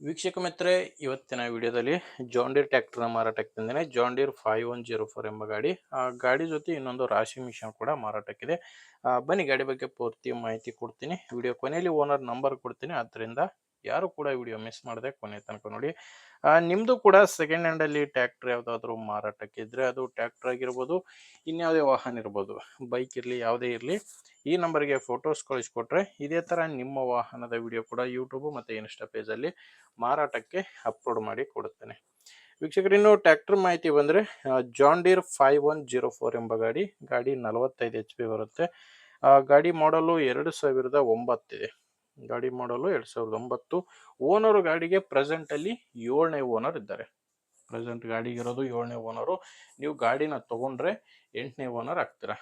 ವೀಕ್ಷಕ ಮಿತ್ರರೇ, ಇವತ್ತಿನ ವಿಡಿಯೋದಲ್ಲಿ ಜಾನ್ ಡೀರ್ ಟ್ರ್ಯಾಕ್ಟರ್ನ ಮಾರಾಟಕ್ಕೆ ತಂದಿದ್ದೇನೆ. ಜಾನ್ ಡೀರ್ 5104 ಎಂಬ ಗಾಡಿ. ಆ ಗಾಡಿ ಜೊತೆ ಇನ್ನೊಂದು ರಾಶಿ ಮಿಷನ್ ಕೂಡ ಮಾರಾಟಕ್ಕಿದೆ. ಬನ್ನಿ ಗಾಡಿ ಬಗ್ಗೆ ಪೂರ್ತಿ ಮಾಹಿತಿ ಕೊಡ್ತೀನಿ. ವಿಡಿಯೋ ಕೊನೆಯಲ್ಲಿ ಓನರ್ ನಂಬರ್ ಕೊಡ್ತೀನಿ, ಆದ್ದರಿಂದ ಯಾರು ಕೂಡ ವಿಡಿಯೋ ಮಿಸ್ ಮಾಡದೆ ಕೊನೆ ತನಕ ನೋಡಿ. ನಿಮ್ಮದು ಕೂಡ ಸೆಕೆಂಡ್ ಹ್ಯಾಂಡಲ್ಲಿ ಟ್ರ್ಯಾಕ್ಟರ್ ಯಾವುದಾದ್ರೂ ಮಾರಾಟಕ್ಕಿದ್ರೆ, ಅದು ಟ್ರ್ಯಾಕ್ಟರ್ ಆಗಿರ್ಬೋದು, ಇನ್ಯಾವುದೇ ವಾಹನ ಇರ್ಬೋದು, ಬೈಕ್ ಇರಲಿ ಯಾವುದೇ ಇರಲಿ, ಈ ನಂಬರ್ಗೆ ಫೋಟೋಸ್ ಕಳಿಸ್ಕೊಟ್ರೆ ಇದೇ ಥರ ನಿಮ್ಮ ವಾಹನದ ವಿಡಿಯೋ ಕೂಡ ಯೂಟ್ಯೂಬ್ ಮತ್ತು ಇನ್ಸ್ಟಾ ಪೇಜಲ್ಲಿ ಮಾರಾಟಕ್ಕೆ ಅಪ್ಲೋಡ್ ಮಾಡಿ ಕೊಡುತ್ತೇನೆ. ವೀಕ್ಷಕರು, ಇನ್ನು ಟ್ರ್ಯಾಕ್ಟರ್ ಮಾಹಿತಿ ಬಂದರೆ, ಜಾನ್ ಡೀರ್ 5104 ಎಂಬ ಗಾಡಿ 45 HP ಬರುತ್ತೆ. ಗಾಡಿ ಮಾಡಲು 2009 ಇದೆ. ಗಾಡಿ ಮಾಡಲು 2009. ಓನರು ಗಾಡಿಗೆ ಪ್ರೆಸೆಂಟಲ್ಲಿ 7ನೇ ಓನರ್ ಇದ್ದಾರೆ. ಪ್ರೆಸೆಂಟ್ ಗಾಡಿಗಿರೋದು 7ನೇ ಓನರು. ನೀವು ಗಾಡಿನ ತೊಗೊಂಡ್ರೆ 8ನೇ ಓನರ್ ಆಗ್ತೀರಾ.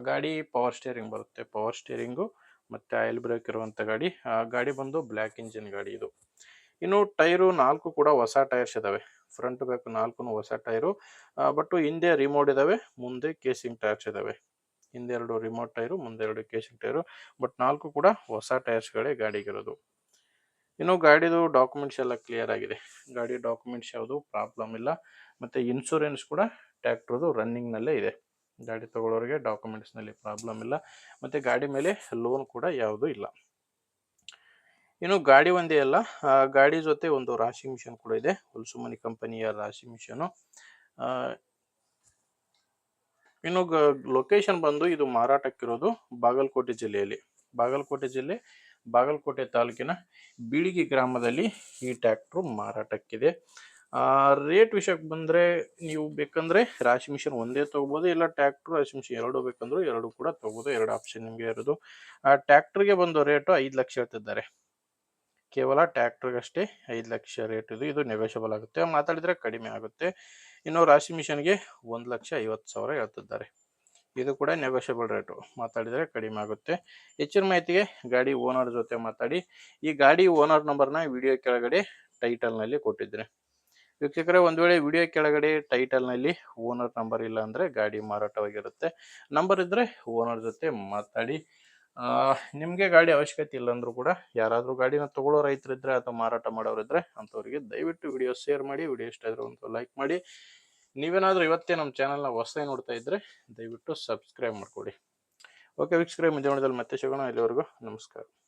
ಗಾಡಿ ಪವರ್ ಸ್ಟೇರಿಂಗ್ ಬರುತ್ತೆ. ಪವರ್ ಸ್ಟೇರಿಂಗು ಮತ್ತು ಆಯಿಲ್ ಬ್ರೇಕ್ ಇರುವಂಥ ಗಾಡಿ. ಗಾಡಿ ಬಂದು ಬ್ಲ್ಯಾಕ್ ಇಂಜಿನ್ ಗಾಡಿ ಇದು. ಇನ್ನು ಟೈರು 4 ಕೂಡ ಹೊಸ ಟೈರ್ಸ್ ಇದ್ದಾವೆ. ಫ್ರಂಟ್ ಬ್ಯಾಕ್ 4 ಹೊಸ ಟೈರು. ಬಟ್ ಹಿಂದೆ ರಿಮೋಟ್ ಇದ್ದಾವೆ, ಮುಂದೆ ಕೇಸಿಂಗ್ ಟೈರ್ಸ್ ಇದ್ದಾವೆ. ಹಿಂದೆ 2 ರಿಮೋಟ್ ಟೈರು, ಮುಂದೆ 2 ಕೇಸಿಂಗ್ ಟೈರು. ಬಟ್ 4 ಕೂಡ ಹೊಸ ಟೈರ್ಸ್ಗಳೇ ಗಾಡಿಗಿರೋದು. ಇನ್ನು ಗಾಡಿದು ಡಾಕ್ಯುಮೆಂಟ್ಸ್ ಎಲ್ಲ ಕ್ಲಿಯರ್ ಆಗಿದೆ. ಗಾಡಿ ಡಾಕ್ಯುಮೆಂಟ್ಸ್ ಯಾವುದು ಪ್ರಾಬ್ಲಮ್ ಇಲ್ಲ. ಮತ್ತು ಇನ್ಶೂರೆನ್ಸ್ ಕೂಡ ಟ್ರ್ಯಾಕ್ಟ್ರದು ರನ್ನಿಂಗ್ನಲ್ಲೇ ಇದೆ. ಗಾಡಿ ತೊಗೊಳ್ಳೋರಿಗೆ ಡಾಕ್ಯುಮೆಂಟ್ಸ್ನಲ್ಲಿ ಪ್ರಾಬ್ಲಮ್ ಇಲ್ಲ. ಮತ್ತು ಗಾಡಿ ಮೇಲೆ ಲೋನ್ ಕೂಡ ಯಾವುದೂ ಇಲ್ಲ. ಇನ್ನು ಗಾಡಿ ಒಂದೇ ಅಲ್ಲ, ಗಾಡಿ ಜೊತೆ ಒಂದು ರಾಶಿ ಮಿಷನ್ ಕೂಡ ಇದೆ. ಹೊಲಸುಮನಿ ಕಂಪನಿಯ ರಾಶಿ ಮಿಷನು. ಇನ್ನು ಲೊಕೇಶನ್ ಬಂದು ಇದು ಮಾರಾಟಕ್ಕಿರೋದು ಬಾಗಲಕೋಟೆ ಜಿಲ್ಲೆಯಲ್ಲಿ. ಬಾಗಲಕೋಟೆ ಜಿಲ್ಲೆ, ಬಾಗಲಕೋಟೆ ತಾಲೂಕಿನ ಬೀಳಿಗಿ ಗ್ರಾಮದಲ್ಲಿ ಈ ಟ್ರ್ಯಾಕ್ಟ್ರು ಮಾರಾಟಕ್ಕಿದೆ. ರೇಟ್ ವಿಷಯಕ್ಕೆ ಬಂದರೆ, ನೀವು ಬೇಕಂದರೆ ರಾಶಿ ಮಿಷನ್ ಒಂದೇ ತೊಗೋಬೋದು, ಇಲ್ಲ ಟ್ರ್ಯಾಕ್ಟ್ರು ರಾಶಿ ಮಿಷನ್ ಎರಡು ಬೇಕಂದ್ರೂ ಎರಡು ಕೂಡ ತೊಗೋಬೋದು. ಎರಡು ಆಪ್ಷನ್ ನಿಮಗೆ ಇರೋದು. ಟ್ರ್ಯಾಕ್ಟ್ರಿಗೆ ಬಂದು ರೇಟು 5 ಲಕ್ಷ ಹೇಳ್ತಿದ್ದಾರೆ. ಕೇವಲ ಟ್ರ್ಯಾಕ್ಟರ್ಗಷ್ಟೇ 5 ಲಕ್ಷ ರೇಟ್ ಇದು. ಇದು ನೆಗೋಷಿಯಬಲ್ ಆಗುತ್ತೆ, ಮಾತಾಡಿದರೆ ಕಡಿಮೆ ಆಗುತ್ತೆ. ಇನ್ನು ರಾಶಿ ಮಿಷನ್ಗೆ 1,50,000 ಹೇಳ್ತಿದ್ದಾರೆ. ಇದು ಕೂಡ ನೆಗೋಷಿಯಬಲ್ ರೇಟು, ಮಾತಾಡಿದರೆ ಕಡಿಮೆ ಆಗುತ್ತೆ. ಹೆಚ್ಚಿನ ಮಾಹಿತಿಗೆ ಗಾಡಿ ಓನರ್ ಜೊತೆ ಮಾತಾಡಿ. ಈ ಗಾಡಿ ಓನರ್ ನಂಬರ್ನ ವಿಡಿಯೋ ಕೆಳಗಡೆ ಟೈಟಲ್ನಲ್ಲಿ ಕೊಟ್ಟಿದ್ದೀನಿ. ವೀಕ್ಷಕರೇ, ಒಂದು ವೇಳೆ ವಿಡಿಯೋ ಕೆಳಗಡೆ ಟೈಟಲ್ನಲ್ಲಿ ಓನರ್ ನಂಬರ್ ಇಲ್ಲ ಅಂದರೆ ಗಾಡಿ ಮಾರಾಟವಾಗಿರುತ್ತೆ. ನಂಬರ್ ಇದ್ದರೆ ಓನರ್ ಜೊತೆ ಮಾತಾಡಿ. ನಿಮಗೆ ಗಾಡಿ ಅವಶ್ಯಕತೆ ಇಲ್ಲಾಂದ್ರೂ ಕೂಡ, ಯಾರಾದರೂ ಗಾಡಿನ ತೊಗೊಳ್ಳೋ ರೈತರಿದ್ದರೆ ಅಥವಾ ಮಾರಾಟ ಮಾಡೋರಿದ್ದರೆ ಅಂಥವ್ರಿಗೆ ದಯವಿಟ್ಟು ವಿಡಿಯೋ ಶೇರ್ ಮಾಡಿ. ವಿಡಿಯೋ ಇಷ್ಟ ಇದ್ರೆ ಒಂದು ಲೈಕ್ ಮಾಡಿ. ನೀವೇನಾದರೂ ಇವತ್ತೇ ನಮ್ಮ ಚಾನಲ್ನ ಹೊಸದಾಗಿ ನೋಡ್ತಾ ಇದ್ದರೆ ದಯವಿಟ್ಟು ಸಬ್ಸ್ಕ್ರೈಬ್ ಮಾಡ್ಕೊಳ್ಳಿ. ಓಕೆ ವೀಕ್ಷಕರೇ, ಮುಂದಿನ ವಿಡಿಯೋದಲ್ಲಿ ಮತ್ತೆ ಸಿಗೋಣ. ಇಲ್ಲಿವರೆಗೂ ನಮಸ್ಕಾರ.